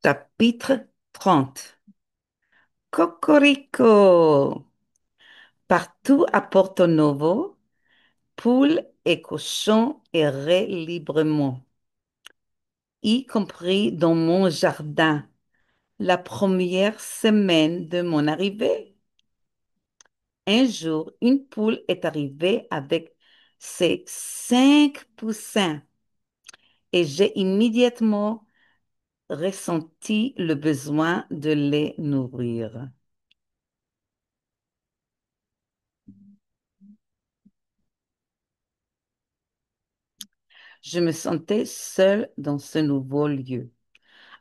Chapitre 30. Cocorico. Partout à Porto Novo, poules et cochons erraient librement, y compris dans mon jardin, la première semaine de mon arrivée. Un jour, une poule est arrivée avec ses 5 poussins et j'ai immédiatement ressenti le besoin de les nourrir. Je me sentais seule dans ce nouveau lieu.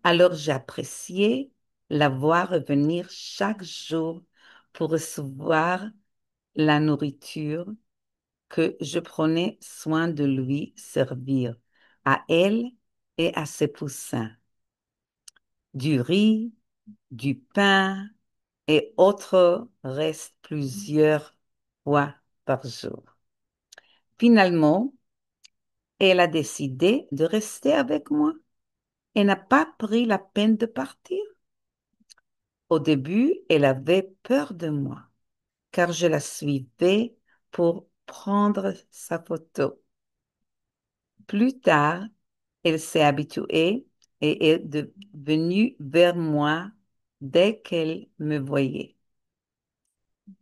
Alors j'ai apprécié la voir revenir chaque jour pour recevoir la nourriture que je prenais soin de lui servir, à elle et à ses poussins. Du riz, du pain et autres restes plusieurs fois par jour. Finalement, elle a décidé de rester avec moi et n'a pas pris la peine de partir. Au début, elle avait peur de moi, car je la suivais pour prendre sa photo. Plus tard, elle s'est habituée et est venue vers moi dès qu'elle me voyait.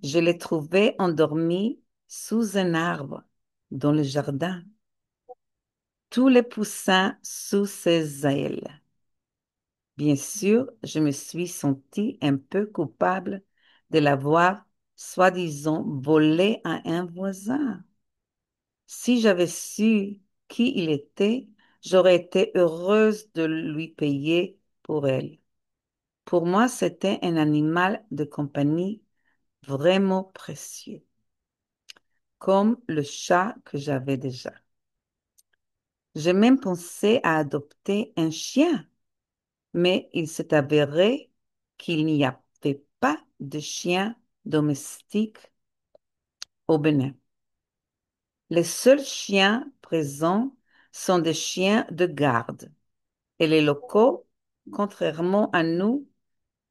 Je l'ai trouvée endormie sous un arbre dans le jardin, tous les poussins sous ses ailes. Bien sûr, je me suis sentie un peu coupable de l'avoir, soi-disant, volé à un voisin. Si j'avais su qui il était, j'aurais été heureuse de lui payer pour elle. Pour moi, c'était un animal de compagnie vraiment précieux, comme le chat que j'avais déjà. J'ai même pensé à adopter un chien, mais il s'est avéré qu'il n'y avait pas de chien domestique au Bénin. Les seuls chiens présents sont des chiens de garde et les locaux, contrairement à nous,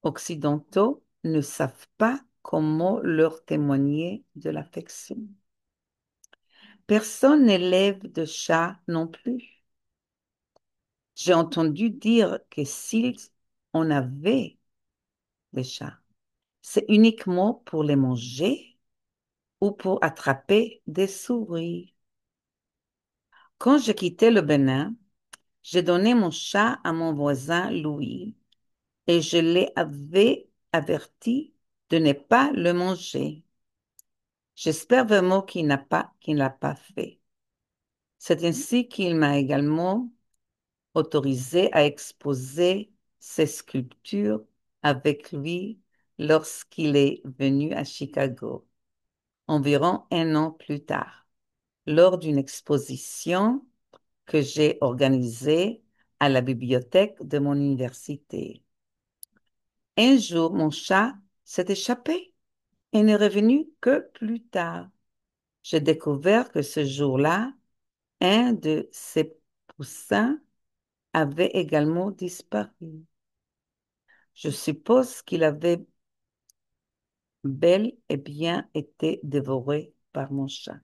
occidentaux, ne savent pas comment leur témoigner de l'affection. Personne n'élève de chats non plus. J'ai entendu dire que s'ils en avaient des chats, c'est uniquement pour les manger ou pour attraper des souris. Quand j'ai quitté le Bénin, j'ai donné mon chat à mon voisin Louis et je l'avais averti de ne pas le manger. J'espère vraiment qu'il ne l'a pas fait. C'est ainsi qu'il m'a également autorisé à exposer ses sculptures avec lui lorsqu'il est venu à Chicago, environ un an plus tard, lors d'une exposition que j'ai organisée à la bibliothèque de mon université. Un jour, mon chat s'est échappé et n'est revenu que plus tard. J'ai découvert que ce jour-là, un de ses poussins avait également disparu. Je suppose qu'il avait bel et bien été dévoré par mon chat.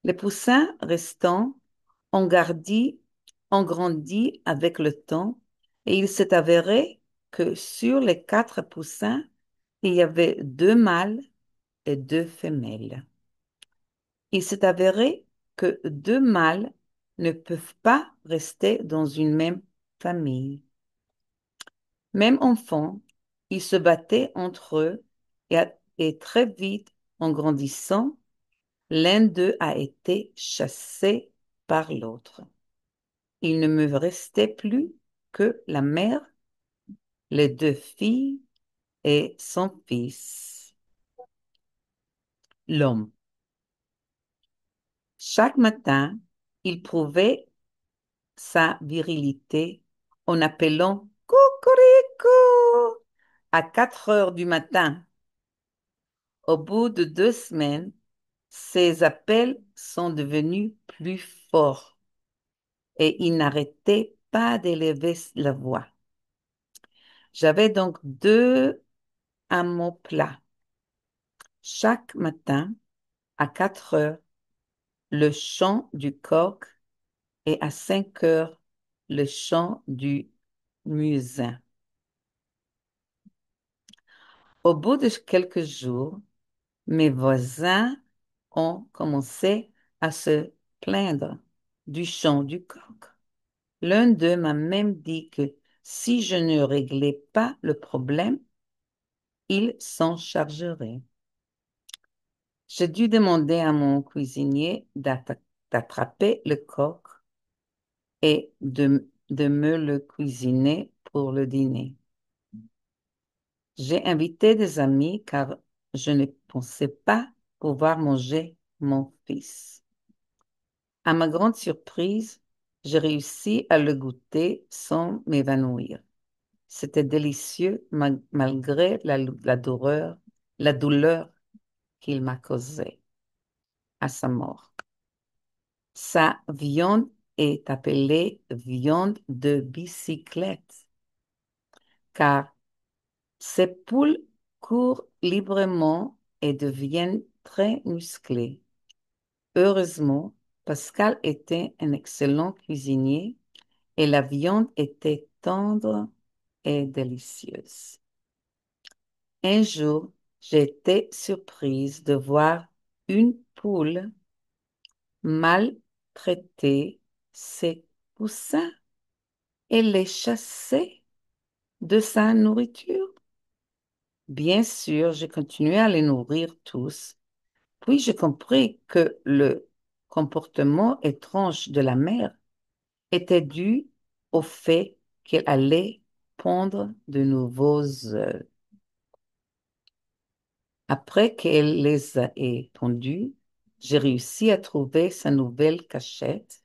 Les poussins restants ont grandi avec le temps et il s'est avéré que sur les 4 poussins, il y avait 2 mâles et 2 femelles. Il s'est avéré que 2 mâles ne peuvent pas rester dans une même famille. Même enfants, ils se battaient entre eux et très vite, en grandissant, l'un d'eux a été chassé par l'autre. Il ne me restait plus que la mère, les 2 filles et son fils, l'homme. Chaque matin, il prouvait sa virilité en appelant Coucou à 4 heures du matin. Au bout de 2 semaines, ces appels sont devenus plus forts et il n'arrêtait pas d'élever la voix. J'avais donc deux hameaux plats. Chaque matin, à 4 heures, le chant du coq et à 5 heures, le chant du muezzin. Au bout de quelques jours, mes voisins ont commencé à se plaindre du chant du coq. L'un d'eux m'a même dit que si je ne réglais pas le problème, il s'en chargerait. J'ai dû demander à mon cuisinier d'attraper le coq et de me le cuisiner pour le dîner. J'ai invité des amis car je ne pensais pas pouvoir manger mon fils. À ma grande surprise, j'ai réussi à le goûter sans m'évanouir. C'était délicieux malgré la douleur qu'il m'a causée à sa mort. Sa viande est appelée viande de bicyclette, car ces poules courent librement et deviennent très musclées. Heureusement, Pascal était un excellent cuisinier et la viande était tendre et délicieuse. Un jour, j'ai été surprise de voir une poule maltraiter ses poussins et les chasser de sa nourriture. Bien sûr, j'ai continué à les nourrir tous, puis j'ai compris que le comportement étrange de la mère était dû au fait qu'elle allait pondre de nouveaux œufs. Après qu'elle les ait pondus, j'ai réussi à trouver sa nouvelle cachette.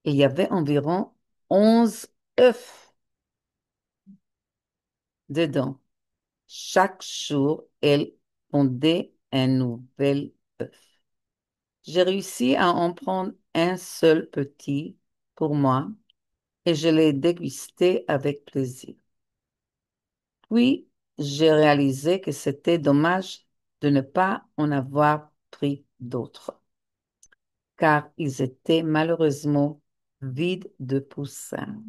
Il y avait environ 11 œufs dedans. Chaque jour, elle pondait un nouvel œuf. J'ai réussi à en prendre un seul petit pour moi et je l'ai dégusté avec plaisir. Puis, j'ai réalisé que c'était dommage de ne pas en avoir pris d'autres, car ils étaient malheureusement vides de poussins.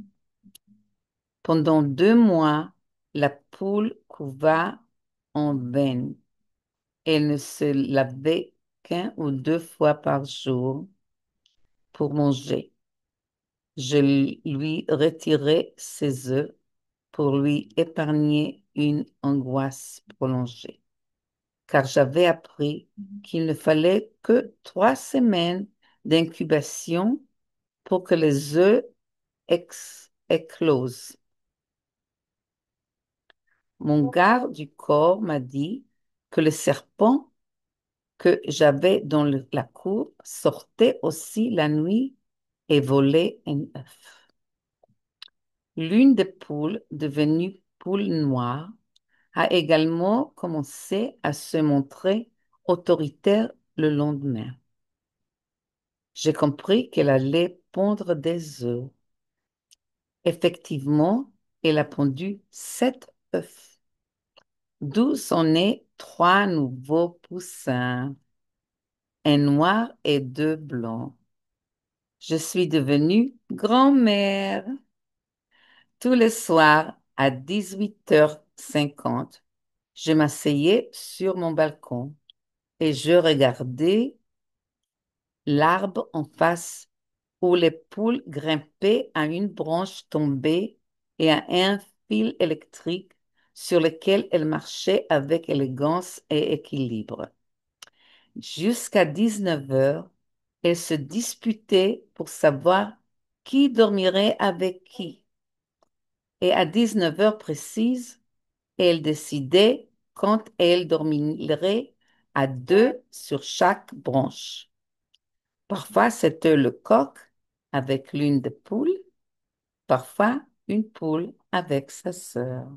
Pendant 2 mois, la poule couva en vain. Elle ne se lavait qu'un ou deux fois par jour pour manger. Je lui retirais ses œufs pour lui épargner une angoisse prolongée, car j'avais appris qu'il ne fallait que 3 semaines d'incubation pour que les œufs éclosent. Mon garde du corps m'a dit que le serpent que j'avais dans la cour sortait aussi la nuit et volait un œuf. L'une des poules, devenue poule noire, a également commencé à se montrer autoritaire le lendemain. J'ai compris qu'elle allait pondre des œufs. Effectivement, elle a pondu 7 œufs, d'où sont nés 3 nouveaux poussins, un noir et 2 blancs. Je suis devenue grand-mère. Tous les soirs à 18h50, je m'asseyais sur mon balcon et je regardais l'arbre en face où les poules grimpaient à une branche tombée et à un fil électrique sur lequel elles marchaient avec élégance et équilibre. Jusqu'à 19h, elles se disputaient pour savoir qui dormirait avec qui. Et à 19h précises, elles décidaient quand elles dormiraient à deux sur chaque branche. Parfois, c'était le coq avec l'une des poules, parfois une poule avec sa sœur.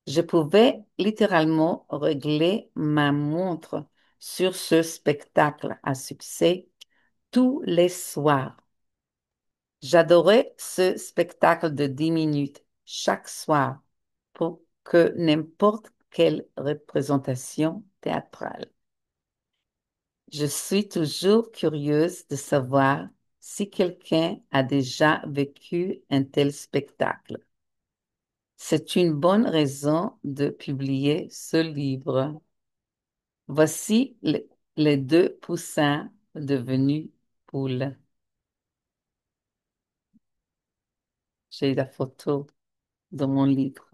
Je pouvais littéralement régler ma montre sur ce spectacle à succès tous les soirs. J'adorais ce spectacle de 10 minutes chaque soir pour que n'importe quelle représentation théâtrale. Je suis toujours curieuse de savoir si quelqu'un a déjà vécu un tel spectacle. C'est une bonne raison de publier ce livre. Voici les deux poussins devenus poules. J'ai la photo dans mon livre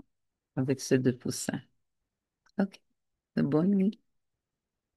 avec ces deux poussins. OK, bonne nuit.